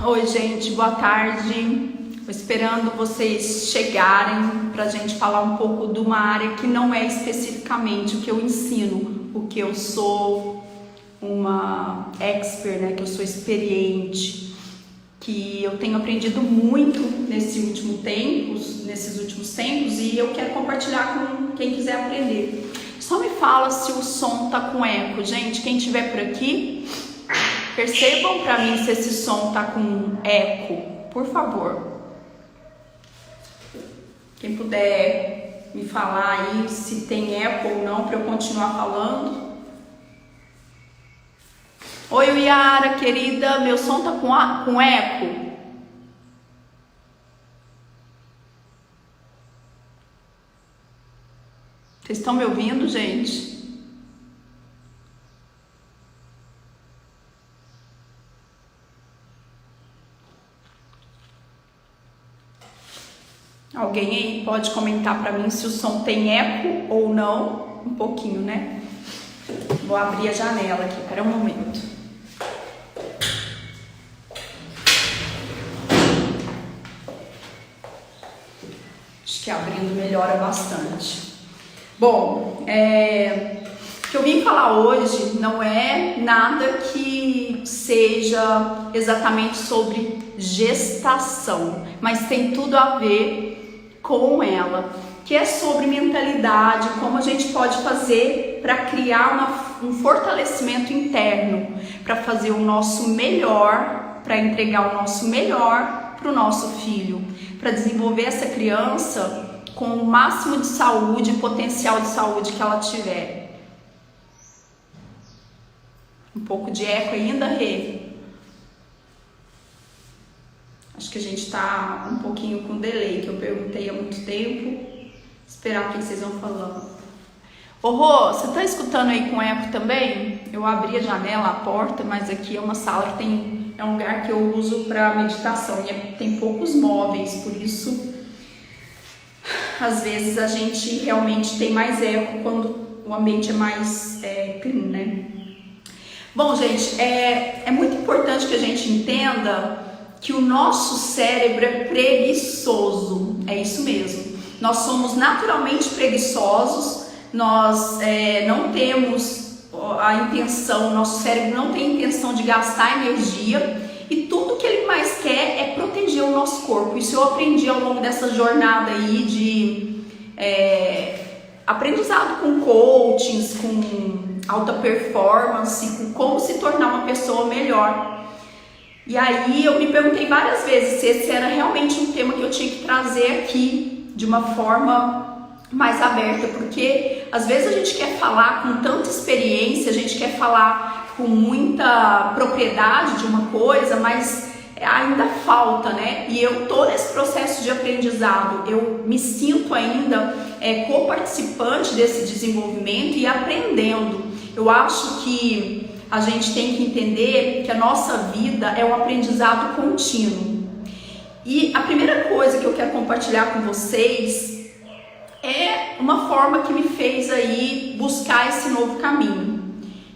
Oi, gente, boa tarde. Tô esperando vocês chegarem para a gente falar um pouco de uma área que não é especificamente o que eu ensino, o que eu sou uma expert, né? Que eu sou experiente, que eu tenho aprendido muito nesses últimos tempos e eu quero compartilhar com quem quiser aprender. Só me fala se o som tá com eco, gente. Quem estiver por aqui, percebam para mim se esse som tá com eco, por favor. Quem puder me falar aí se tem eco ou não para eu continuar falando. Oi, Yara, querida, meu som tá com eco? Vocês estão me ouvindo, gente? Alguém aí pode comentar para mim se o som tem eco ou não? Um pouquinho, né? Vou abrir a janela aqui, espera um momento. Acho que abrindo melhora bastante. Bom, o que eu vim falar hoje não é nada que seja exatamente sobre gestação, mas tem tudo a ver com ela, que é sobre mentalidade, como a gente pode fazer para criar um fortalecimento interno, para fazer o nosso melhor, para entregar o nosso melhor para o nosso filho, para desenvolver essa criança com o máximo de saúde e potencial de saúde que ela tiver. Um pouco de eco ainda, Rê? Acho que a gente tá um pouquinho com delay, que eu perguntei há muito tempo. Esperar o que vocês vão falando. Ô Rô, você tá escutando aí com eco também? Eu abri a janela, a porta, mas aqui é uma sala que é um lugar que eu uso para meditação e tem poucos móveis, por isso às vezes a gente realmente tem mais eco quando o ambiente é mais clean, né? Bom, gente, é muito importante que a gente entenda que o nosso cérebro é preguiçoso, é isso mesmo. Nós somos naturalmente preguiçosos, nós não temos a intenção, nosso cérebro não tem a intenção de gastar energia e tudo que ele mais quer é proteger o nosso corpo. Isso eu aprendi ao longo dessa jornada aí de aprendizado com coachings, com alta performance, com como se tornar uma pessoa melhor. E aí eu me perguntei várias vezes se esse era realmente um tema que eu tinha que trazer aqui de uma forma mais aberta, porque às vezes a gente quer falar com tanta experiência, a gente quer falar com muita propriedade de uma coisa, mas ainda falta, né? E eu tô nesse processo de aprendizado, eu me sinto ainda co-participante desse desenvolvimento e aprendendo. Eu acho que a gente tem que entender que a nossa vida é um aprendizado contínuo. E a primeira coisa que eu quero compartilhar com vocês é uma forma que me fez aí buscar esse novo caminho.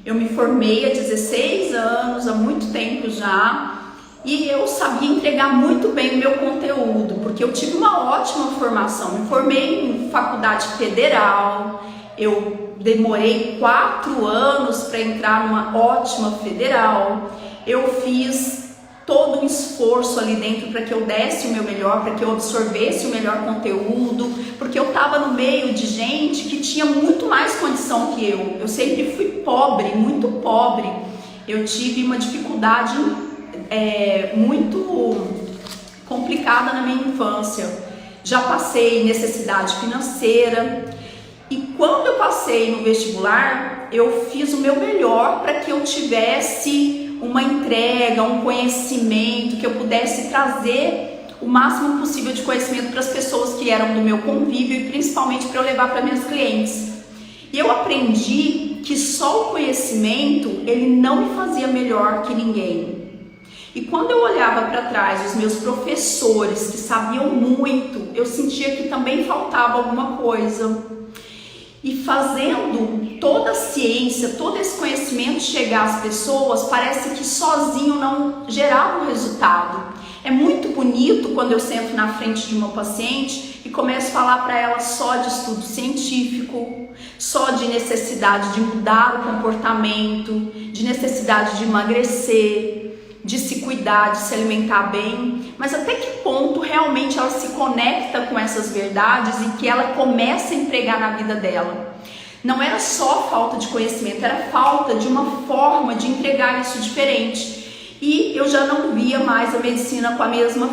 Eu me formei há 16 anos, há muito tempo já, e eu sabia entregar muito bem o meu conteúdo, porque eu tive uma ótima formação. Me formei em faculdade federal, eu demorei 4 anos para entrar numa ótima federal. Eu fiz todo um esforço ali dentro para que eu desse o meu melhor, para que eu absorvesse o melhor conteúdo, porque eu estava no meio de gente que tinha muito mais condição que eu. Eu sempre fui pobre, muito pobre. Eu tive uma dificuldade muito complicada na minha infância. Já passei necessidade financeira. E quando eu passei no vestibular, eu fiz o meu melhor para que eu tivesse uma entrega, um conhecimento, que eu pudesse trazer o máximo possível de conhecimento para as pessoas que eram do meu convívio e principalmente para eu levar para minhas clientes. E eu aprendi que só o conhecimento, ele não me fazia melhor que ninguém. E quando eu olhava para trás os meus professores que sabiam muito, eu sentia que também faltava alguma coisa. E fazendo toda a ciência, todo esse conhecimento chegar às pessoas, parece que sozinho não gerava um resultado. É muito bonito quando eu sento na frente de uma paciente e começo a falar para ela só de estudo científico, só de necessidade de mudar o comportamento, de necessidade de emagrecer, de se cuidar, de se alimentar bem, mas até que ponto realmente ela se conecta com essas verdades e que ela começa a empregar na vida dela. Não era só falta de conhecimento, era falta de uma forma de entregar isso diferente. E eu já não via mais a medicina com a mesma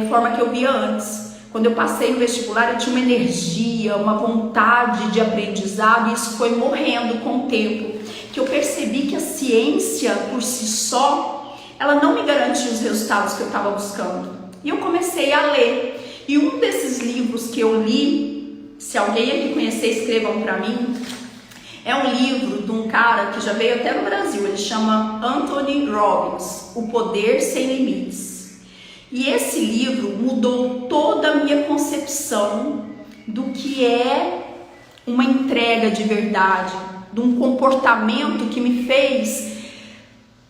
forma que eu via antes. Quando eu passei no vestibular, eu tinha uma energia, uma vontade de aprendizado, e isso foi morrendo com o tempo. Que eu percebi que a ciência, por si só, ela não me garantia os resultados que eu estava buscando. E eu comecei a ler. E um desses livros que eu li, se alguém aqui conhecer, escrevam para mim, é um livro de um cara que já veio até no Brasil. Ele chama Anthony Robbins, O Poder Sem Limites. E esse livro mudou toda a minha concepção do que é uma entrega de verdade, de um comportamento que me fez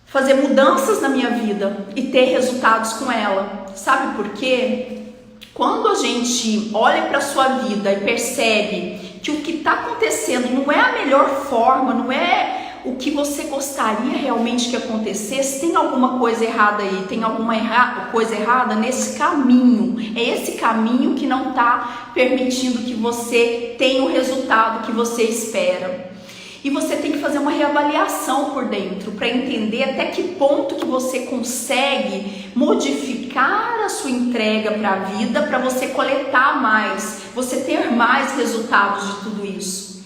fazer mudanças na minha vida e ter resultados com ela. Sabe por quê? Quando a gente olha para a sua vida e percebe que o que está acontecendo não é a melhor forma, não é o que você gostaria realmente que acontecesse, tem alguma coisa errada aí, tem alguma coisa errada nesse caminho. É esse caminho que não está permitindo que você tenha o resultado que você espera. E você tem que fazer uma reavaliação por dentro para entender até que ponto que você consegue modificar a sua entrega para a vida, para você coletar mais, você ter mais resultados de tudo isso.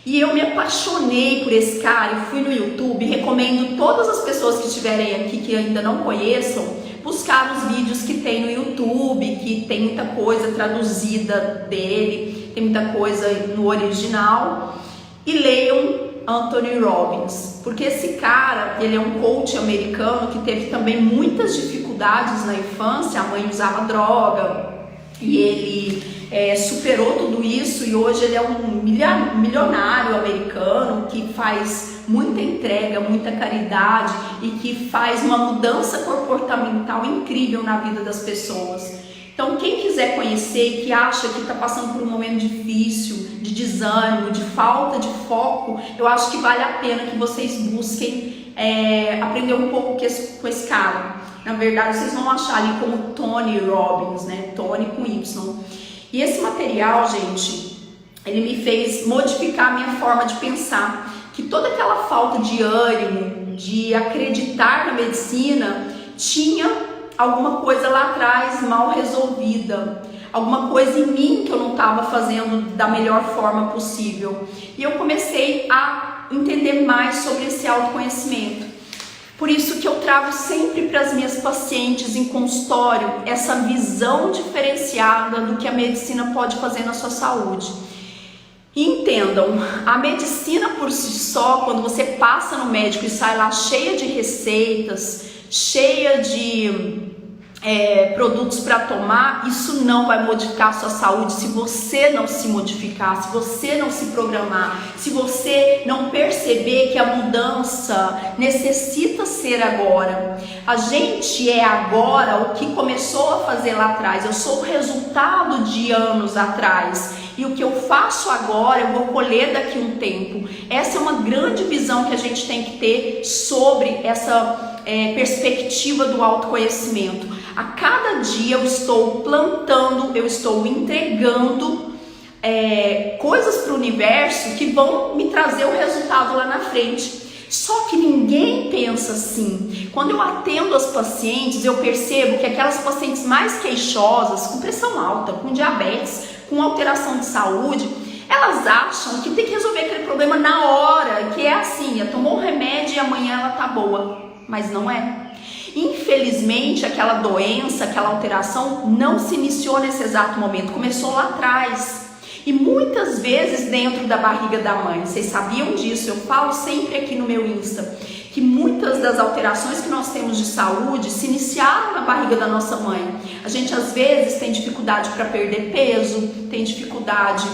E eu me apaixonei por esse cara e fui no YouTube. Recomendo todas as pessoas que estiverem aqui que ainda não conheçam, buscar os vídeos que tem no YouTube, que tem muita coisa traduzida dele, tem muita coisa no original. E leiam Anthony Robbins, porque esse cara, ele é um coach americano que teve também muitas dificuldades na infância. A mãe usava droga e ele superou tudo isso, e hoje ele é um milionário americano que faz muita entrega, muita caridade e que faz uma mudança comportamental incrível na vida das pessoas. Então, quem quiser conhecer e que acha que está passando por um momento difícil, de desânimo, de falta de foco, eu acho que vale a pena que vocês busquem aprender um pouco com esse cara. Na verdade, vocês vão achar ali como Tony Robbins, né? Tony com Y. E esse material, gente, ele me fez modificar a minha forma de pensar. Que toda aquela falta de ânimo, de acreditar na medicina, tinha alguma coisa lá atrás mal resolvida, alguma coisa em mim que eu não estava fazendo da melhor forma possível. E eu comecei a entender mais sobre esse autoconhecimento. Por isso que eu trago sempre para as minhas pacientes em consultório essa visão diferenciada do que a medicina pode fazer na sua saúde. E entendam, a medicina por si só, quando você passa no médico e sai lá cheia de receitas, cheia de produtos para tomar, isso não vai modificar a sua saúde se você não se modificar, se você não se programar, se você não perceber que a mudança necessita ser agora. A gente é agora o que começou a fazer lá atrás. Eu sou o resultado de anos atrás, e o que eu faço agora eu vou colher daqui a um tempo. Essa é uma grande visão que a gente tem que ter sobre essa perspectiva do autoconhecimento. A cada dia eu estou plantando, eu estou entregando coisas para o universo que vão me trazer o resultado lá na frente. Só que ninguém pensa assim. Quando eu atendo as pacientes, eu percebo que aquelas pacientes mais queixosas, com pressão alta, com diabetes, com alteração de saúde, elas acham que tem que resolver aquele problema na hora, que é assim, tomou um remédio e amanhã ela tá boa, mas não é. Infelizmente, aquela doença, aquela alteração não se iniciou nesse exato momento, começou lá atrás. E muitas vezes dentro da barriga da mãe. Vocês sabiam disso? Eu falo sempre aqui no meu Insta que muitas das alterações que nós temos de saúde se iniciaram na barriga da nossa mãe. A gente às vezes tem dificuldade para perder peso, tem dificuldade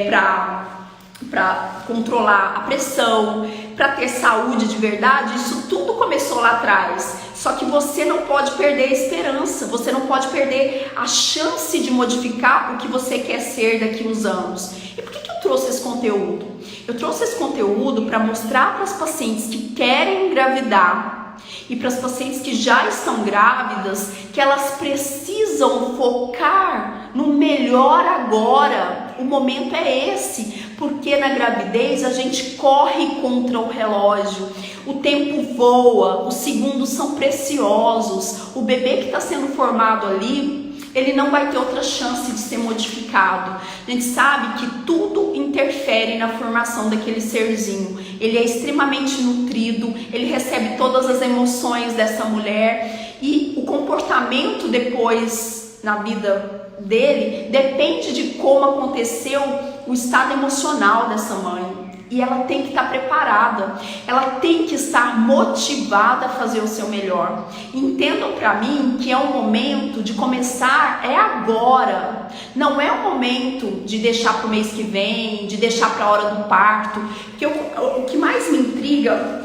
para para controlar a pressão, para ter saúde de verdade, isso tudo começou lá atrás. Só que você não pode perder a esperança, você não pode perder a chance de modificar o que você quer ser daqui a uns anos. E por que eu trouxe esse conteúdo? Eu trouxe esse conteúdo para mostrar para as pacientes que querem engravidar e para as pacientes que já estão grávidas que elas precisam focar no melhor agora. O momento é esse, porque na gravidez a gente corre contra o relógio, o tempo voa, os segundos são preciosos, o bebê que está sendo formado ali, ele não vai ter outra chance de ser modificado. A gente sabe que tudo interfere na formação daquele serzinho. Ele é extremamente nutrido, ele recebe todas as emoções dessa mulher e o comportamento depois na vida dele depende de como aconteceu o estado emocional dessa mãe. E ela tem que estar preparada, ela tem que estar motivada a fazer o seu melhor. Entendam para mim que é um momento de começar, é agora. Não é um momento de deixar para o mês que vem, de deixar para a hora do parto. Porque o que mais me intriga,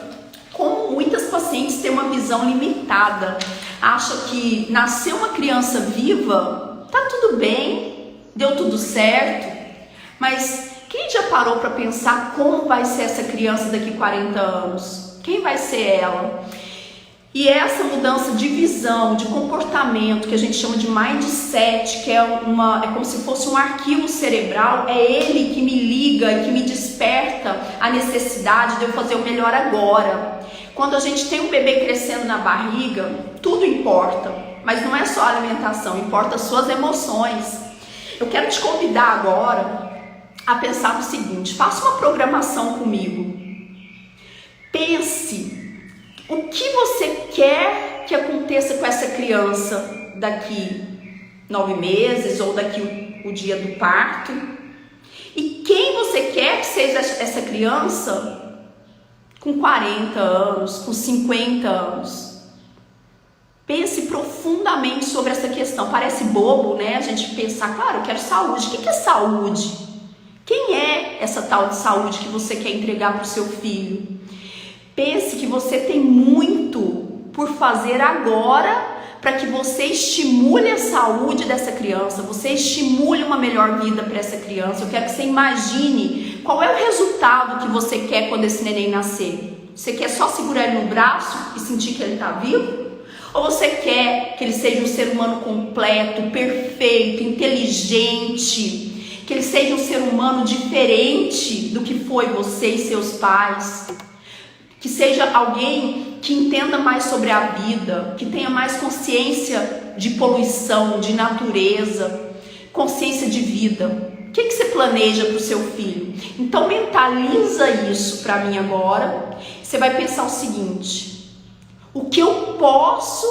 como muitas pacientes têm uma visão limitada, acham que nasceu uma criança viva, tá tudo bem, deu tudo certo, mas quem já parou para pensar como vai ser essa criança daqui 40 anos? Quem vai ser ela? E essa mudança de visão, de comportamento, que a gente chama de mindset, que é como se fosse um arquivo cerebral, é ele que me liga e que me desperta a necessidade de eu fazer o melhor agora. Quando a gente tem um bebê crescendo na barriga, tudo importa, mas não é só a alimentação, importa as suas emoções. Eu quero te convidar agora a pensar no seguinte: faça uma programação comigo. Pense o que você quer que aconteça com essa criança daqui 9 meses ou daqui o dia do parto, e quem você quer que seja essa criança com 40 anos, com 50 anos. Pense profundamente sobre essa questão. Parece bobo, né? A gente pensar, claro, eu quero saúde. O que é saúde? Quem é essa tal de saúde que você quer entregar para o seu filho? Pense que você tem muito por fazer agora para que você estimule a saúde dessa criança, você estimule uma melhor vida para essa criança. Eu quero que você imagine qual é o resultado que você quer quando esse neném nascer. Você quer só segurar ele no braço e sentir que ele está vivo? Ou você quer que ele seja um ser humano completo, perfeito, inteligente, que ele seja um ser humano diferente do que foi você e seus pais, que seja alguém que entenda mais sobre a vida, que tenha mais consciência de poluição, de natureza, consciência de vida. O que você planeja para o seu filho? Então mentaliza isso para mim agora. Você vai pensar o seguinte: o que eu posso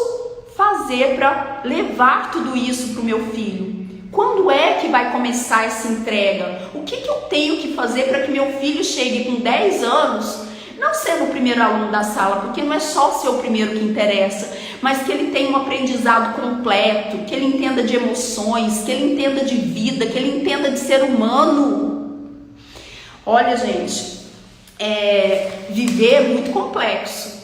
fazer para levar tudo isso para o meu filho? Quando é que vai começar essa entrega? O que eu tenho que fazer para que meu filho chegue com 10 anos, não sendo o primeiro aluno da sala, porque não é só ser o primeiro que interessa, mas que ele tenha um aprendizado completo, que ele entenda de emoções, que ele entenda de vida, que ele entenda de ser humano. Olha, gente, viver é muito complexo.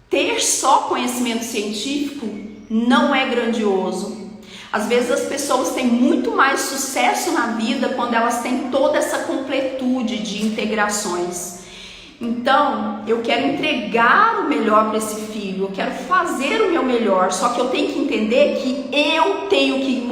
Ter só conhecimento científico não é grandioso. Às vezes as pessoas têm muito mais sucesso na vida quando elas têm toda essa completude de integrações. Então, eu quero entregar o melhor para esse filho, eu quero fazer o meu melhor, só que eu tenho que entender que eu tenho que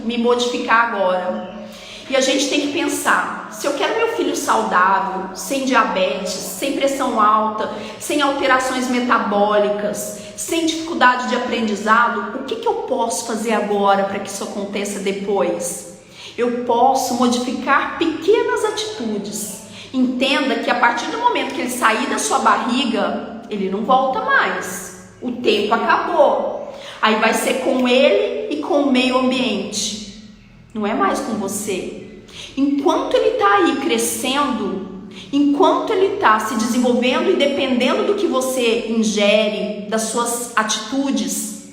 me modificar agora. E a gente tem que pensar, se eu quero meu filho saudável, sem diabetes, sem pressão alta, sem alterações metabólicas, sem dificuldade de aprendizado, o que eu posso fazer agora para que isso aconteça depois? Eu posso modificar pequenas atitudes. Entenda que a partir do momento que ele sair da sua barriga, ele não volta mais. O tempo acabou. Aí vai ser com ele e com o meio ambiente. Não é mais com você. Enquanto ele está aí crescendo, enquanto ele está se desenvolvendo e dependendo do que você ingere, das suas atitudes,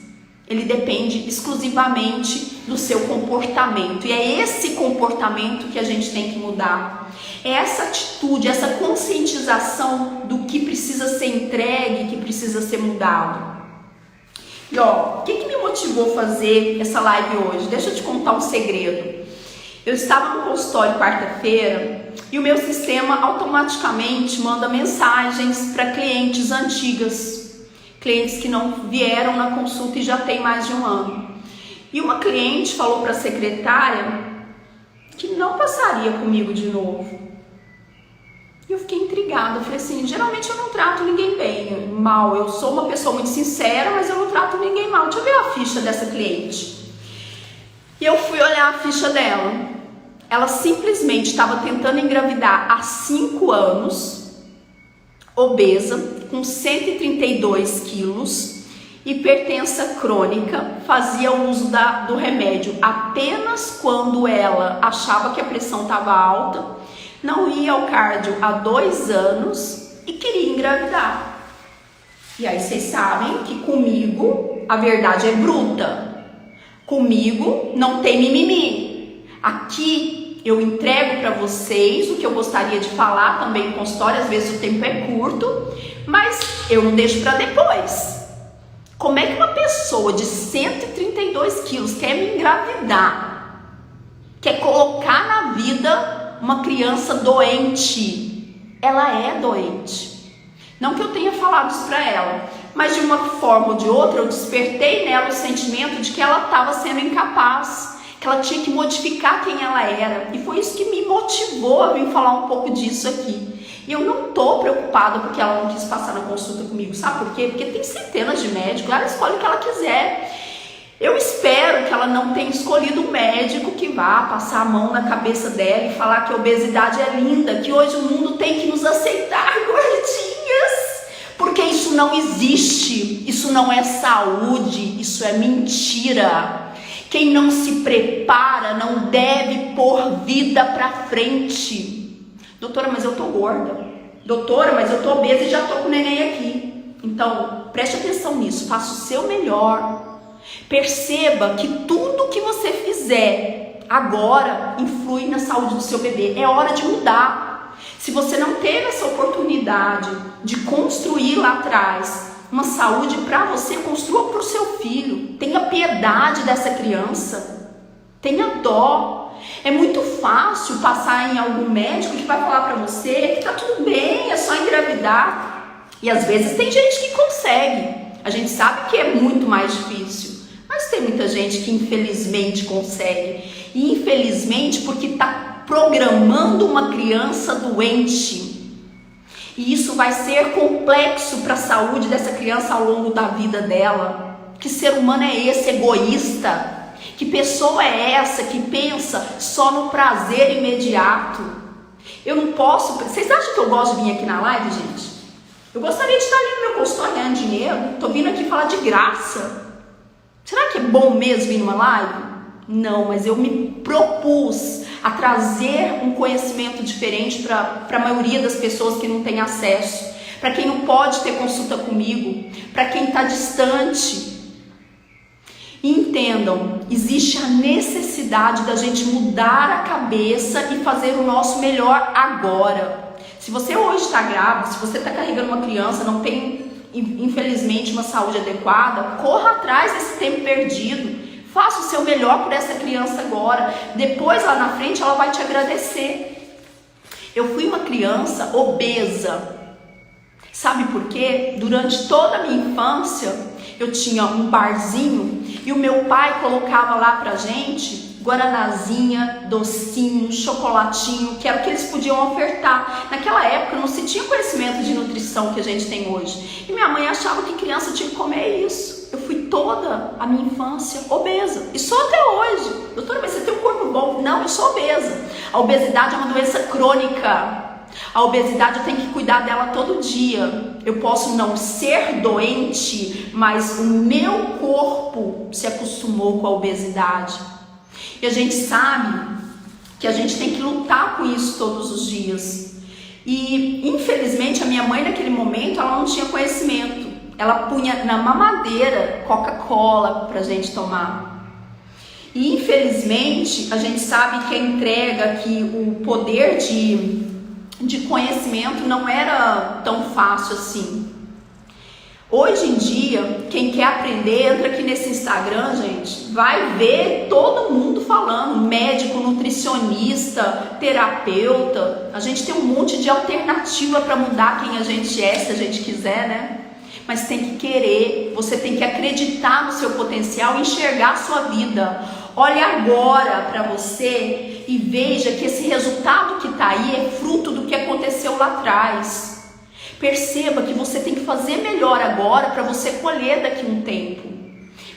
ele depende exclusivamente do seu comportamento. E é esse comportamento que a gente tem que mudar. É essa atitude, essa conscientização do que precisa ser entregue, que precisa ser mudado. E ó, o que me motivou a fazer essa live hoje? Deixa eu te contar um segredo. Eu estava no consultório quarta-feira e o meu sistema automaticamente manda mensagens para clientes antigas, clientes que não vieram na consulta e já tem mais de um ano. E uma cliente falou para a secretária que não passaria comigo de novo. E eu fiquei intrigada, eu falei assim, geralmente eu não trato ninguém bem, mal, eu sou uma pessoa muito sincera, mas eu não trato ninguém mal. Deixa eu ver a ficha dessa cliente. E eu fui olhar a ficha dela. Ela simplesmente estava tentando engravidar há 5 anos, obesa, com 132 quilos, hipertensa crônica, fazia uso do remédio apenas quando ela achava que a pressão estava alta, não ia ao cardio há 2 anos e queria engravidar. E aí vocês sabem que comigo a verdade é bruta. Comigo não tem mimimi. Aqui eu entrego para vocês o que eu gostaria de falar também no consultório, às vezes o tempo é curto, mas eu não deixo para depois. Como é que uma pessoa de 132 quilos quer me engravidar? Quer colocar na vida uma criança doente? Ela é doente. Não que eu tenha falado isso para ela, mas de uma forma ou de outra eu despertei nela o sentimento de que ela estava sendo incapaz, que ela tinha que modificar quem ela era. E foi isso que me motivou a vir falar um pouco disso aqui. E eu não tô preocupada porque ela não quis passar na consulta comigo, sabe por quê? Porque tem centenas de médicos, ela escolhe o que ela quiser. Eu espero que ela não tenha escolhido um médico que vá passar a mão na cabeça dela e falar que a obesidade é linda, que hoje o mundo tem que nos aceitar gordinhas, porque isso não existe, isso não é saúde, isso é mentira. Quem não se prepara não deve pôr vida pra frente. Doutora, mas eu tô gorda. Doutora, mas eu tô obesa e já tô com neném aqui. Então, preste atenção nisso, faça o seu melhor. Perceba que tudo que você fizer agora influi na saúde do seu bebê. É hora de mudar. Se você não teve essa oportunidade de construir lá atrás uma saúde para você, construa para o seu filho. Tenha piedade dessa criança. Tenha dó. É muito fácil passar em algum médico que vai falar para você que tá tudo bem, é só engravidar. E às vezes tem gente que consegue. A gente sabe que é muito mais difícil. Mas tem muita gente que infelizmente consegue. E infelizmente porque está programando uma criança doente. E isso vai ser complexo para a saúde dessa criança ao longo da vida dela. Que ser humano é esse, egoísta? Que pessoa é essa que pensa só no prazer imediato? Eu não posso... Vocês acham que eu gosto de vir aqui na live, gente? Eu gostaria de estar ali no meu consultório ganhando dinheiro. Estou vindo aqui falar de graça. Será que é bom mesmo vir numa live? Não, mas eu me propus a trazer um conhecimento diferente para a maioria das pessoas que não tem acesso, para quem não pode ter consulta comigo, para quem está distante. E entendam, existe a necessidade da gente mudar a cabeça e fazer o nosso melhor agora. Se você hoje está grávida, se você está carregando uma criança, não tem infelizmente uma saúde adequada, corra atrás desse tempo perdido. Faça o seu melhor por essa criança agora. Depois lá na frente ela vai te agradecer. Eu fui uma criança obesa. Sabe por quê? Durante toda a minha infância eu tinha um barzinho e o meu pai colocava lá pra gente guaranazinha, docinho, chocolatinho, que era o que eles podiam ofertar. Naquela época não se tinha conhecimento de nutrição que a gente tem hoje. E minha mãe achava que criança tinha que comer isso. Eu fui toda a minha infância obesa. E só até hoje. Doutora, mas você tem um corpo bom? Não, eu sou obesa. A obesidade é uma doença crônica. A obesidade eu tenho que cuidar dela todo dia. Eu posso não ser doente, mas o meu corpo se acostumou com a obesidade. E a gente sabe que a gente tem que lutar com isso todos os dias. E infelizmente a minha mãe naquele momento ela não tinha conhecimento. ela punha na mamadeira Coca-Cola pra gente tomar. E infelizmente a gente sabe que a entrega, que o poder de conhecimento não era tão fácil assim. Hoje em dia, quem quer aprender, entra aqui nesse Instagram, gente, vai ver todo mundo falando, médico, nutricionista, terapeuta. A gente tem um monte de alternativa para mudar quem a gente é, se a gente quiser, né? Mas tem que querer, você tem que acreditar no seu potencial e enxergar a sua vida. Olhe agora para você e veja que esse resultado que está aí é fruto do que aconteceu lá atrás. Perceba que você tem que fazer melhor agora para você colher daqui a um tempo.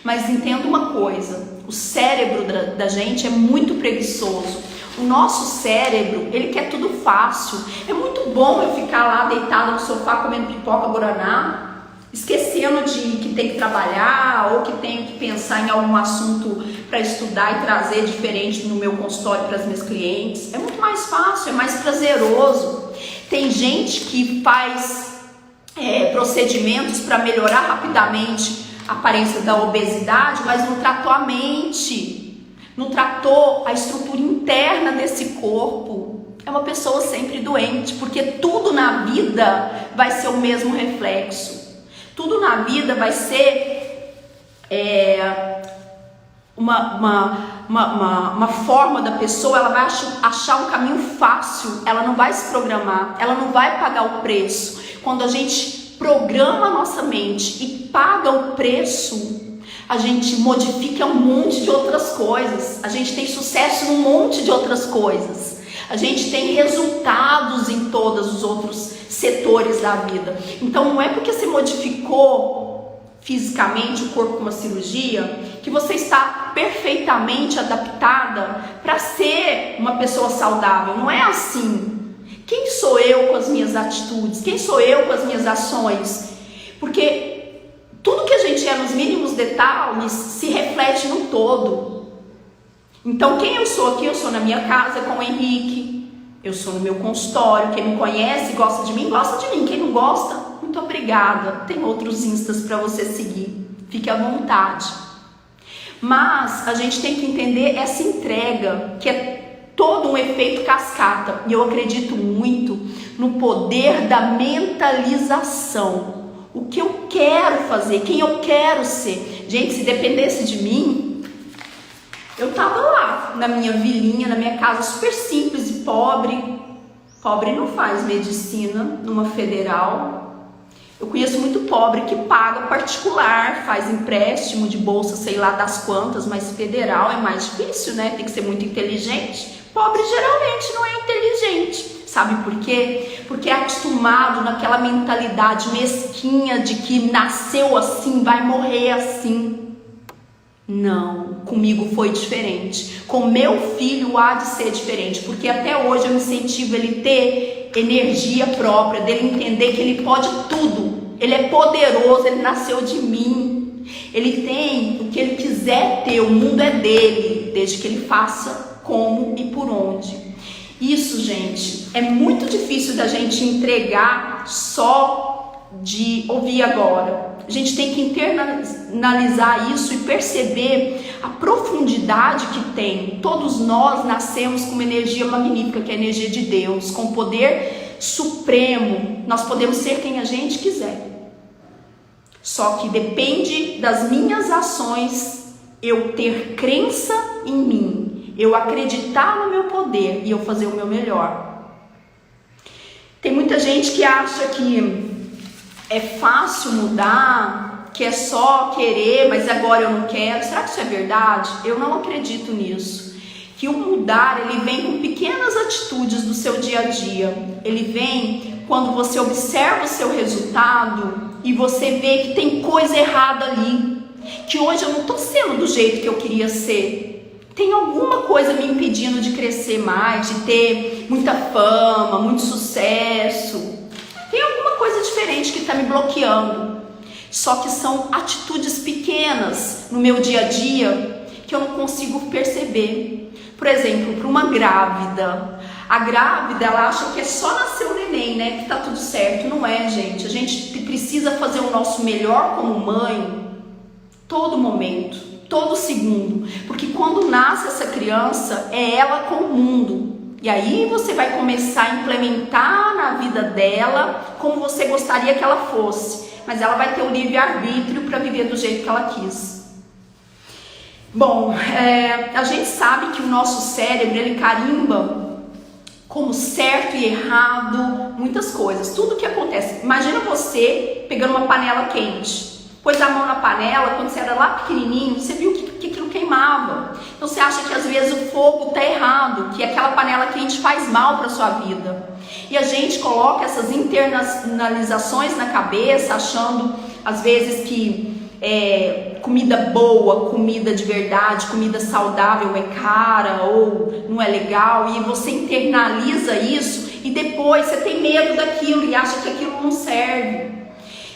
Mas entenda uma coisa, o cérebro da gente é muito preguiçoso. O nosso cérebro, ele quer tudo fácil. É muito bom eu ficar lá deitada no sofá comendo pipoca guaraná, esquecendo de que tem que trabalhar ou que tenho que pensar em algum assunto para estudar e trazer diferente no meu consultório para as minhas clientes. É muito mais fácil, é mais prazeroso. Tem gente que faz procedimentos para melhorar rapidamente a aparência da obesidade, mas não tratou a mente, não tratou a estrutura interna desse corpo. É uma pessoa sempre doente, porque tudo na vida vai ser o mesmo reflexo. Tudo na vida vai ser uma forma da pessoa, ela vai achar um caminho fácil, ela não vai se programar, ela não vai pagar o preço. Quando a gente programa a nossa mente e paga o preço, a gente modifica um monte de outras coisas, a gente tem sucesso num monte de outras coisas, a gente tem resultados em todos os outros setores da vida. Então não é porque você modificou fisicamente o corpo com uma cirurgia que você está perfeitamente adaptada para ser uma pessoa saudável. Não é assim. Quem sou eu com as minhas atitudes? Quem sou eu com as minhas ações? Porque tudo que a gente é nos mínimos detalhes se reflete no todo. Então quem eu sou aqui? Eu sou na minha casa com o Henrique, eu sou no meu consultório. Quem me conhece, gosta de mim, gosta de mim. Quem não gosta, muito obrigada. Tem outros instas para você seguir, fique à vontade. Mas a gente tem que entender essa entrega, que é todo um efeito cascata. E eu acredito muito no poder da mentalização. O que eu quero fazer, quem eu quero ser. Gente, se dependesse de mim, eu tava lá na minha vilinha, na minha casa super simples e pobre. Pobre não faz medicina numa federal. Eu conheço muito pobre que paga particular, faz empréstimo de bolsa, sei lá das quantas, mas federal é mais difícil, né? Tem que ser muito inteligente. Pobre geralmente não é inteligente. Sabe por quê? Porque é acostumado naquela mentalidade mesquinha de que nasceu assim, vai morrer assim. Não, comigo foi diferente. Com meu filho há de ser diferente, porque até hoje eu incentivo ele ter energia própria, dele entender que ele pode tudo. Ele é poderoso, ele nasceu de mim. Ele tem o que ele quiser ter, o mundo é dele, desde que ele faça como e por onde. Isso, gente, é muito difícil da gente entregar só de ouvir agora. A gente tem que internalizar isso e perceber a profundidade que tem. Todos nós nascemos com uma energia magnífica, que é a energia de Deus, com poder supremo. Nós podemos ser quem a gente quiser. Só que depende das minhas ações, eu ter crença em mim, eu acreditar no meu poder e eu fazer o meu melhor. Tem muita gente que acha que é fácil mudar, que é só querer, mas agora eu não quero. Será que isso é verdade? Eu não acredito nisso. Que o mudar, ele vem com pequenas atitudes do seu dia a dia. Ele vem quando você observa o seu resultado e você vê que tem coisa errada ali. Que hoje eu não estou sendo do jeito que eu queria ser. Tem alguma coisa me impedindo de crescer mais, de ter muita fama, muito sucesso. Tem alguma coisa diferente que está me bloqueando. Só que são atitudes pequenas no meu dia a dia que eu não consigo perceber. Por exemplo, para uma grávida, A grávida, ela acha que é só nascer o neném, né, que tá tudo certo. Não é, gente. A gente precisa fazer o nosso melhor como mãe todo momento, todo segundo, porque quando nasce essa criança, é ela com o mundo. E aí você vai começar a implementar na vida dela como você gostaria que ela fosse, mas ela vai ter o livre-arbítrio para viver do jeito que ela quis. Bom, a gente sabe que o nosso cérebro, ele carimba como certo e errado muitas coisas, tudo que acontece. Imagina você pegando uma panela quente, pôs a mão na panela, quando você era lá pequenininho, você viu que aquilo queimava. Então você acha que às vezes o fogo está errado, que aquela panela quente faz mal para a sua vida. E a gente coloca essas internalizações na cabeça, achando às vezes que comida boa, comida de verdade, comida saudável é cara ou não é legal, e você internaliza isso e depois você tem medo daquilo e acha que aquilo não serve.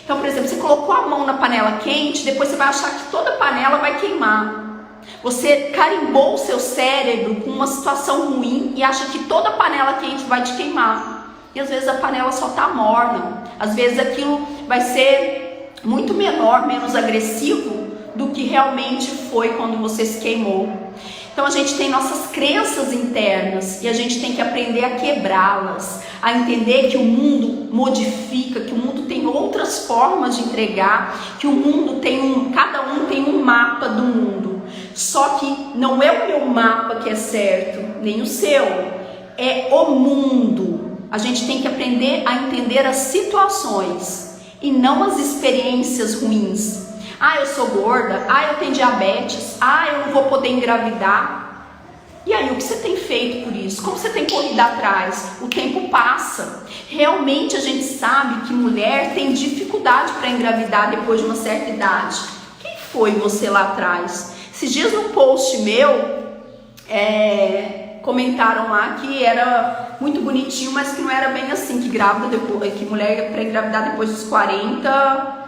Então, por exemplo, você colocou a mão na panela quente, depois você vai achar que toda a panela vai queimar. Você carimbou o seu cérebro com uma situação ruim e acha que toda a panela quente vai te queimar. E às vezes a panela só está morna. Às vezes aquilo vai ser muito menor, menos agressivo do que realmente foi quando você se queimou. Então a gente tem nossas crenças internas e a gente tem que aprender a quebrá-las, a entender que o mundo modifica, que o mundo tem outras formas de entregar, que o mundo tem cada um tem um mapa do mundo. Só que não é o meu mapa que é certo, nem o seu, é o mundo. A gente tem que aprender a entender as situações e não as experiências ruins. Ah, eu sou gorda, ah, eu tenho diabetes, ah, eu não vou poder engravidar. E aí, o que você tem feito por isso? Como você tem corrido atrás? O tempo passa. Realmente a gente sabe que mulher tem dificuldade para engravidar depois de uma certa idade. Quem foi você lá atrás? Esses dias no post meu, comentaram lá que era muito bonitinho, mas que não era bem assim, que mulher para engravidar depois dos 40...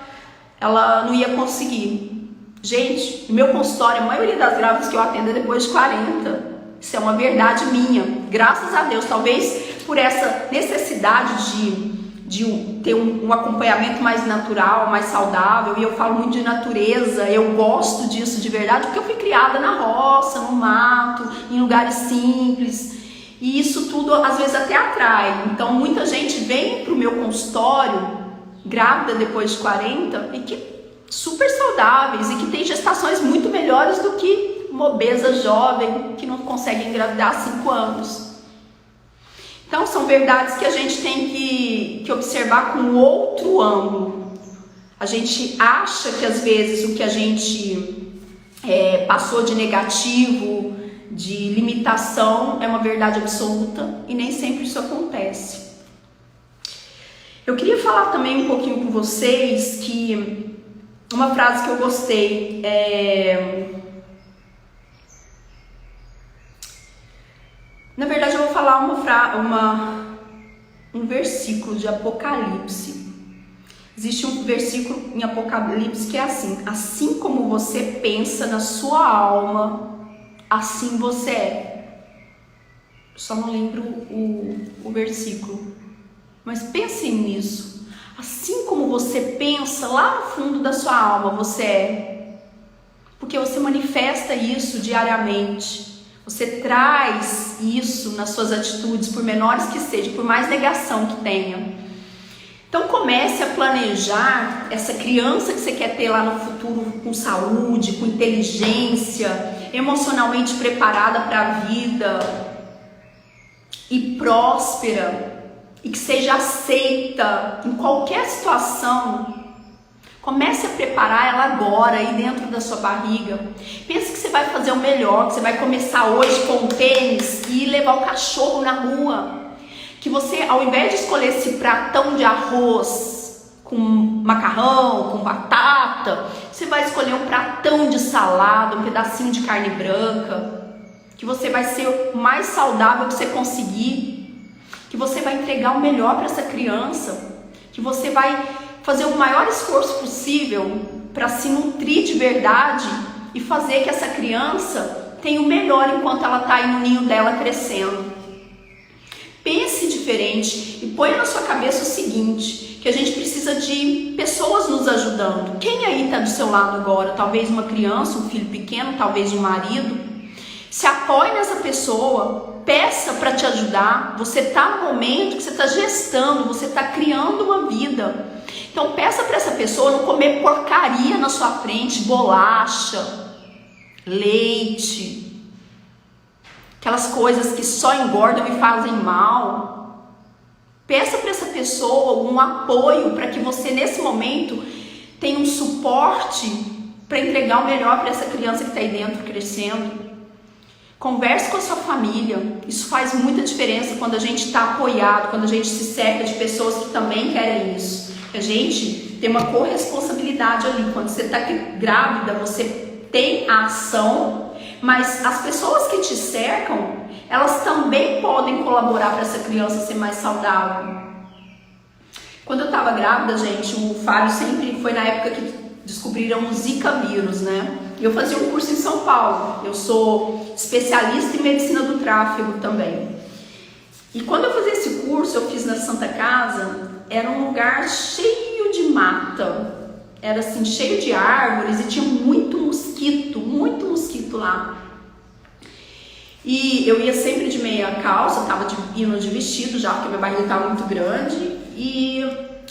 ela não ia conseguir. Gente, no meu consultório, a maioria das grávidas que eu atendo é depois de 40. Isso é uma verdade minha. Graças a Deus, talvez por essa necessidade de ter um acompanhamento mais natural, mais saudável. E eu falo muito de natureza, eu gosto disso de verdade, porque eu fui criada na roça, no mato, em lugares simples. E isso tudo, às vezes, até atrai. Então, muita gente vem para o meu consultório grávida depois de 40 e que super saudáveis e que tem gestações muito melhores do que uma obesa jovem que não consegue engravidar há 5 anos. Então são verdades que a gente tem que observar com outro ângulo. A gente acha que às vezes o que a gente passou de negativo, de limitação, é uma verdade absoluta e nem sempre isso acontece. Eu queria falar também um pouquinho com vocês que uma frase que eu gostei na verdade eu vou falar um versículo de Apocalipse. Existe um versículo em Apocalipse que é assim: assim como você pensa na sua alma, assim você é. Só não lembro o versículo. Mas pensem nisso. Assim como você pensa lá no fundo da sua alma, você é. Porque você manifesta isso diariamente. Você traz isso nas suas atitudes, por menores que sejam, por mais negação que tenha. Então comece a planejar essa criança que você quer ter lá no futuro com saúde, com inteligência, emocionalmente preparada para a vida e próspera. E que seja aceita em qualquer situação. Comece a preparar ela agora, aí dentro da sua barriga. Pense que você vai fazer o melhor, que você vai começar hoje com o tênis e levar o cachorro na rua. Que você, ao invés de escolher esse pratão de arroz com macarrão, com batata, você vai escolher um pratão de salada, um pedacinho de carne branca. Que você vai ser o mais saudável que você conseguir. Que você vai entregar o melhor para essa criança, que você vai fazer o maior esforço possível para se nutrir de verdade e fazer que essa criança tenha o melhor enquanto ela está aí no ninho dela crescendo. Pense diferente e põe na sua cabeça o seguinte, que a gente precisa de pessoas nos ajudando. Quem aí está do seu lado agora? Talvez uma criança, um filho pequeno, talvez um marido. Se apoie nessa pessoa, peça para te ajudar. Você está no momento que você está gestando, você está criando uma vida. Então peça para essa pessoa não comer porcaria na sua frente, bolacha, leite, aquelas coisas que só engordam e fazem mal. Peça para essa pessoa um apoio para que você nesse momento tenha um suporte para entregar o melhor para essa criança que está aí dentro crescendo. Converse com a sua família, isso faz muita diferença quando a gente está apoiado, quando a gente se cerca de pessoas que também querem isso. A gente tem uma corresponsabilidade ali, quando você está grávida, você tem a ação, mas as pessoas que te cercam, elas também podem colaborar para essa criança ser mais saudável. Quando eu estava grávida, gente, o Fábio sempre foi na época que descobriram o Zika vírus, né? Eu fazia um curso em São Paulo, eu sou especialista em medicina do tráfego também. E quando eu fazia esse curso, eu fiz na Santa Casa, era um lugar cheio de mata, era assim, cheio de árvores e tinha muito mosquito lá. E eu ia sempre de meia calça, tava indo de vestido já, porque minha barriga estava muito grande. E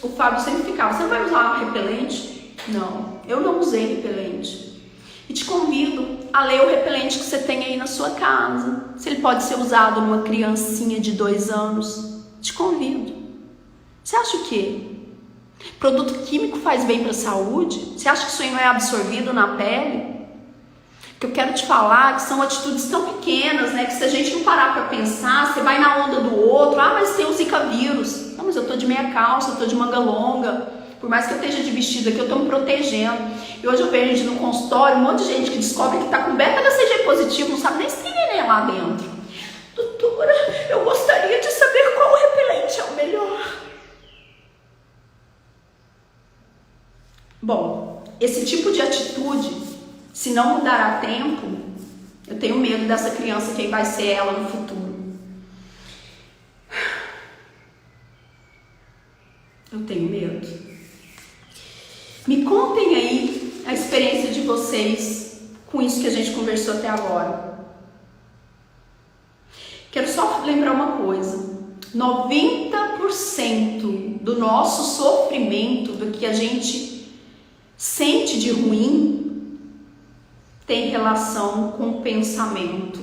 o Fábio sempre ficava, você não vai usar repelente? Não, eu não usei repelente. E te convido a ler o repelente que você tem aí na sua casa. Se ele pode ser usado numa criancinha de 2 anos. Te convido. Você acha o quê? Produto químico faz bem para a saúde? Você acha que isso aí não é absorvido na pele? O que eu quero te falar que são atitudes tão pequenas, né? Que se a gente não parar para pensar, você vai na onda do outro. Ah, mas tem o Zika vírus. Não, mas eu tô de meia calça, eu tô de manga longa. Por mais que eu esteja de vestido aqui, eu tô me protegendo. E hoje eu vejo no consultório um monte de gente que descobre que tá com beta-HCG positivo, não sabe nem se tem neném lá dentro. Doutora, eu gostaria de saber qual repelente é o melhor. Bom, esse tipo de atitude, se não mudar a tempo, eu tenho medo dessa criança, quem vai ser ela no futuro. Eu tenho medo. Me contem aí a experiência de vocês com isso que a gente conversou até agora. Quero só lembrar uma coisa. 90% do nosso sofrimento, do que a gente sente de ruim, tem relação com o pensamento.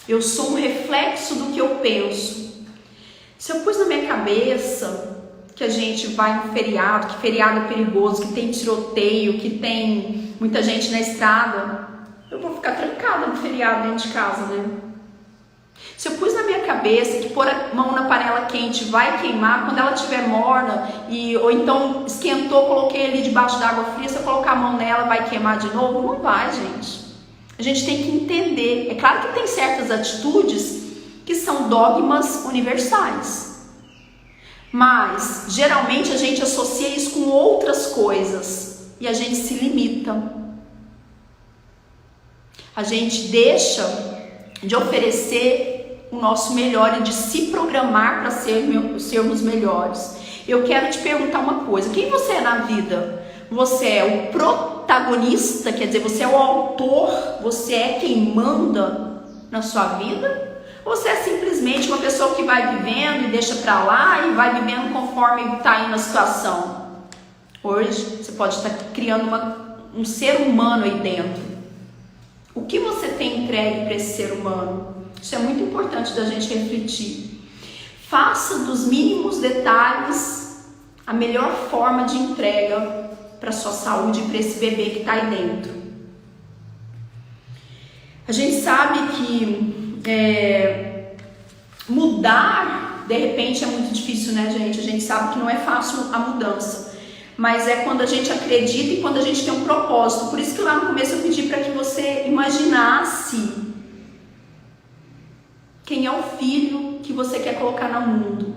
Eu sou um reflexo do que eu penso. Se eu pus na minha cabeça que a gente vai em feriado, que feriado é perigoso, que tem tiroteio, que tem muita gente na estrada, eu vou ficar trancada no feriado dentro de casa, né? Se eu pus na minha cabeça que pôr a mão na panela quente vai queimar, quando ela estiver morna, ou então esquentou, coloquei ali debaixo da água fria, se eu colocar a mão nela vai queimar de novo? Não vai, gente. A gente tem que entender. É claro que tem certas atitudes que são dogmas universais. Mas, geralmente, a gente associa isso com outras coisas e a gente se limita. A gente deixa de oferecer o nosso melhor e de se programar para sermos melhores. Eu quero te perguntar uma coisa: quem você é na vida? Você é o protagonista, quer dizer, você é o autor, você é quem manda na sua vida? Ou você é simplesmente uma pessoa que vai vivendo e deixa pra lá e vai vivendo conforme está indo a situação? Hoje você pode estar criando um ser humano aí dentro. O que você tem entregue para esse ser humano? Isso é muito importante da gente refletir. Faça dos mínimos detalhes a melhor forma de entrega para sua saúde e para esse bebê que está aí dentro. A gente sabe que mudar de repente é muito difícil, né, gente? A gente sabe que não é fácil a mudança, mas é quando a gente acredita e quando a gente tem um propósito. Por isso que lá no começo eu pedi para que você imaginasse quem é o filho que você quer colocar no mundo.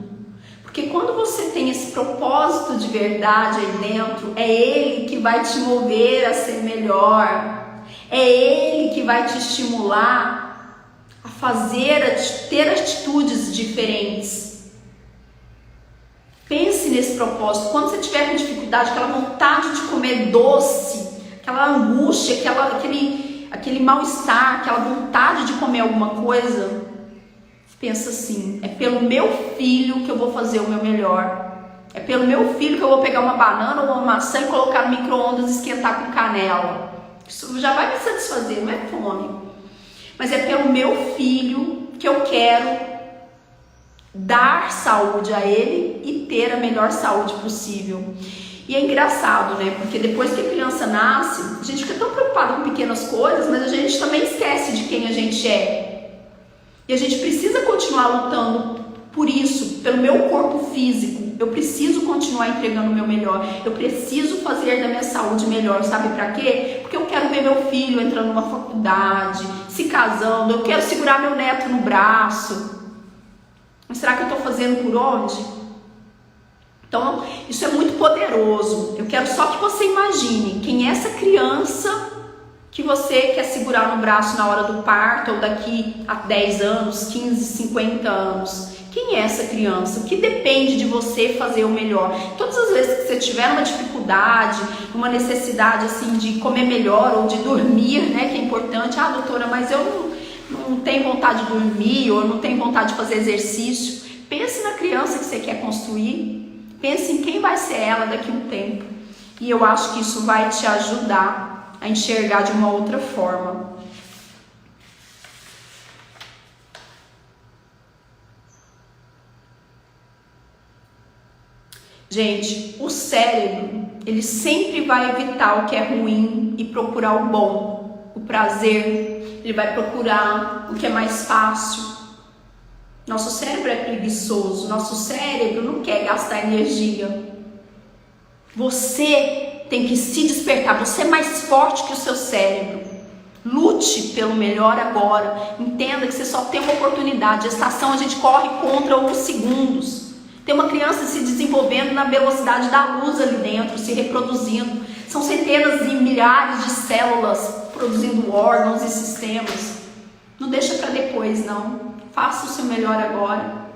Porque quando você tem esse propósito de verdade aí dentro, é ele que vai te mover a ser melhor, é ele que vai te estimular a fazer, a ter atitudes diferentes. Pense nesse propósito. Quando você tiver com dificuldade, aquela vontade de comer doce, aquela angústia, aquele mal-estar, aquela vontade de comer alguma coisa, pensa assim: é pelo meu filho que eu vou fazer o meu melhor. É pelo meu filho que eu vou pegar uma banana ou uma maçã e colocar no micro-ondas e esquentar com canela. Isso já vai me satisfazer, não é fome. Mas é pelo meu filho que eu quero dar saúde a ele e ter a melhor saúde possível. E é engraçado, né? Porque depois que a criança nasce, a gente fica tão preocupado com pequenas coisas, mas a gente também esquece de quem a gente é. E a gente precisa continuar lutando por isso, pelo meu corpo físico. Eu preciso continuar entregando o meu melhor. Eu preciso fazer da minha saúde melhor. Sabe pra quê? Porque eu quero ver meu filho entrando numa faculdade, se casando. Eu quero segurar meu neto no braço. Mas será que eu tô fazendo por onde? Então, isso é muito poderoso. Eu quero só que você imagine quem é essa criança que você quer segurar no braço na hora do parto, ou daqui a 10 anos, 15, 50 anos. Quem é essa criança? O que depende de você fazer o melhor? Todas as vezes que você tiver uma dificuldade, uma necessidade assim de comer melhor ou de dormir, né, que é importante. Ah, doutora, mas eu não tenho vontade de dormir, ou eu não tenho vontade de fazer exercício. Pense na criança que você quer construir. Pense em quem vai ser ela daqui a um tempo. E eu acho que isso vai te ajudar a enxergar de uma outra forma. Gente, o cérebro, ele sempre vai evitar o que é ruim e procurar o bom, o prazer. Ele vai procurar o que é mais fácil. Nosso cérebro é preguiçoso, nosso cérebro não quer gastar energia. Você tem que se despertar, você é mais forte que o seu cérebro. Lute pelo melhor agora. Entenda que você só tem uma oportunidade. Gestação a gente corre contra alguns segundos. Tem uma criança se desenvolvendo na velocidade da luz ali dentro, se reproduzindo. São centenas e milhares de células produzindo órgãos e sistemas. Não deixa para depois, não. Faça o seu melhor agora.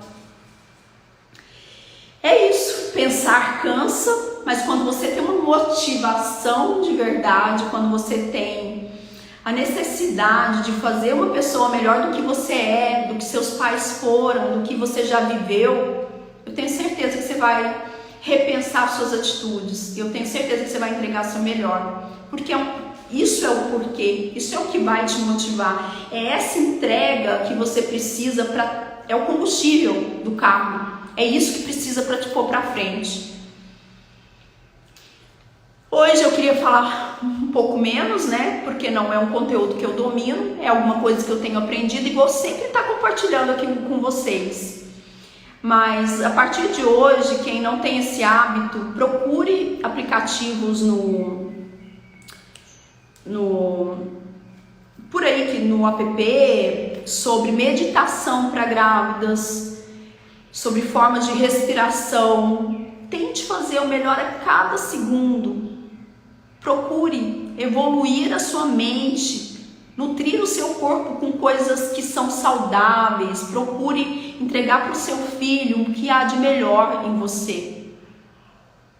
É isso. Pensar cansa, mas quando você tem uma motivação de verdade, quando você tem a necessidade de fazer uma pessoa melhor do que você é, do que seus pais foram, do que você já viveu, eu tenho certeza que você vai repensar suas atitudes. Eu tenho certeza que você vai entregar seu melhor. Porque isso é o porquê, isso é o que vai te motivar. É essa entrega que você precisa para... É o combustível do carro. É isso que precisa para te pôr para frente. Hoje eu queria falar um pouco menos, né? Porque não é um conteúdo que eu domino, é alguma coisa que eu tenho aprendido e vou sempre estar compartilhando aqui com vocês. Mas a partir de hoje, quem não tem esse hábito, procure aplicativos por aí que no app sobre meditação para grávidas, sobre formas de respiração. Tente fazer o melhor a cada segundo. Procure evoluir a sua mente, nutrir o seu corpo com coisas que são saudáveis. Procure entregar para o seu filho o que há de melhor em você.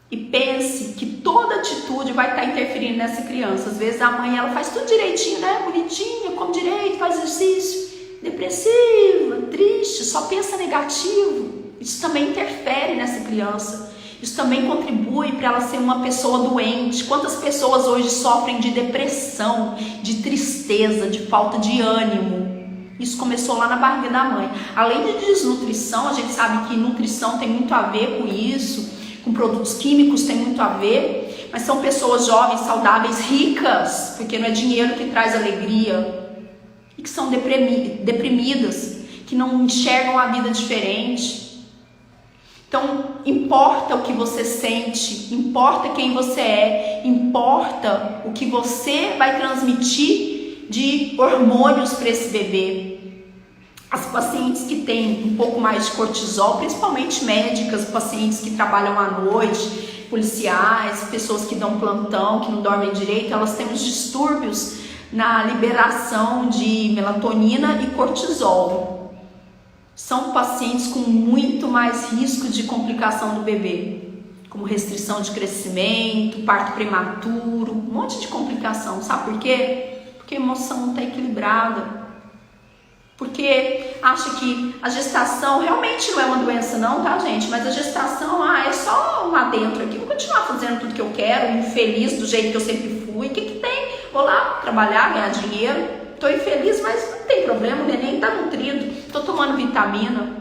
E pense que toda atitude vai estar interferindo nessa criança. Às vezes a mãe ela faz tudo direitinho, né? Bonitinha, come direito, faz exercício. Depressiva, triste, só pensa negativo. Isso também interfere nessa criança. Isso também contribui para ela ser uma pessoa doente. Quantas pessoas hoje sofrem de depressão, de tristeza, de falta de ânimo? Isso começou lá na barriga da mãe. Além de desnutrição, a gente sabe que nutrição tem muito a ver com isso, com produtos químicos tem muito a ver, mas são pessoas jovens, saudáveis, ricas, porque não é dinheiro que traz alegria, e que são deprimidas, que não enxergam a vida diferente. Então, importa o que você sente, importa quem você é, importa o que você vai transmitir de hormônios para esse bebê. As pacientes que têm um pouco mais de cortisol, principalmente médicas, pacientes que trabalham à noite, policiais, pessoas que dão plantão, que não dormem direito, elas têm os distúrbios na liberação de melatonina e cortisol. São pacientes com muito mais risco de complicação do bebê, como restrição de crescimento, parto prematuro, um monte de complicação. Sabe por quê? Porque a emoção não está equilibrada. Porque acha que a gestação realmente não é uma doença não, tá, gente? Mas a gestação, é só lá dentro aqui. Vou continuar fazendo tudo que eu quero, infeliz do jeito que eu sempre fui. O que que tem? Vou lá trabalhar, ganhar dinheiro. Tô infeliz, mas não tem problema, o neném tá nutrido. Tô tomando vitamina.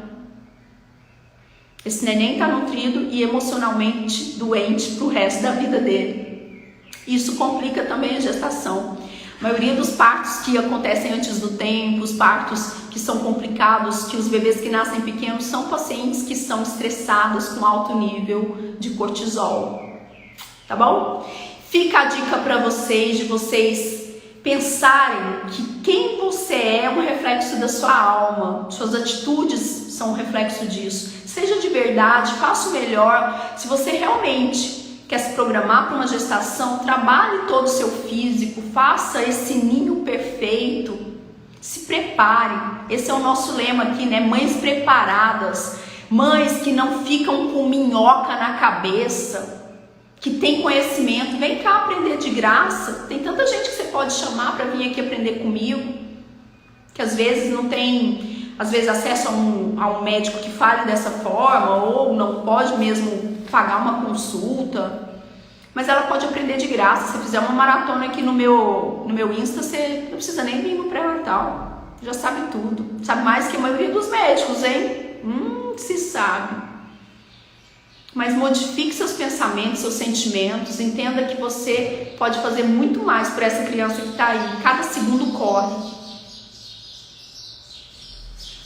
Esse neném tá nutrido e emocionalmente doente pro resto da vida dele. Isso complica também a gestação. A maioria dos partos que acontecem antes do tempo, os partos que são complicados, que os bebês que nascem pequenos, são pacientes que são estressados com alto nível de cortisol. Tá bom? Fica a dica para vocês, de vocês pensarem que quem você é um reflexo da sua alma, suas atitudes são um reflexo disso. Seja de verdade, faça o melhor. Se você realmente quer se programar para uma gestação, trabalhe todo o seu físico, faça esse ninho perfeito, se prepare. Esse é o nosso lema aqui, né? Mães preparadas, mães que não ficam com minhoca na cabeça, que tem conhecimento. Vem cá aprender de graça. Tem tanta gente que você pode chamar para vir aqui aprender comigo, que às vezes não tem, acesso a um médico que fale dessa forma, ou não pode mesmo pagar uma consulta, mas ela pode aprender de graça. Se fizer uma maratona aqui no meu Insta, você não precisa nem vir no pré-natal, já sabe tudo, sabe mais que a maioria dos médicos, hein? Se sabe. Mas modifique seus pensamentos, seus sentimentos, entenda que você pode fazer muito mais por essa criança que está aí, cada segundo corre.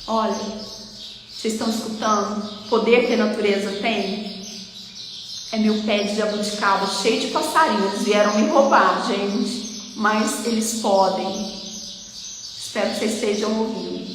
Olha, vocês estão escutando o poder que a natureza tem? É meu pé de jabuticaba cheio de passarinhos. Eles vieram me roubar, gente. Mas eles podem. Espero que vocês estejam ouvindo.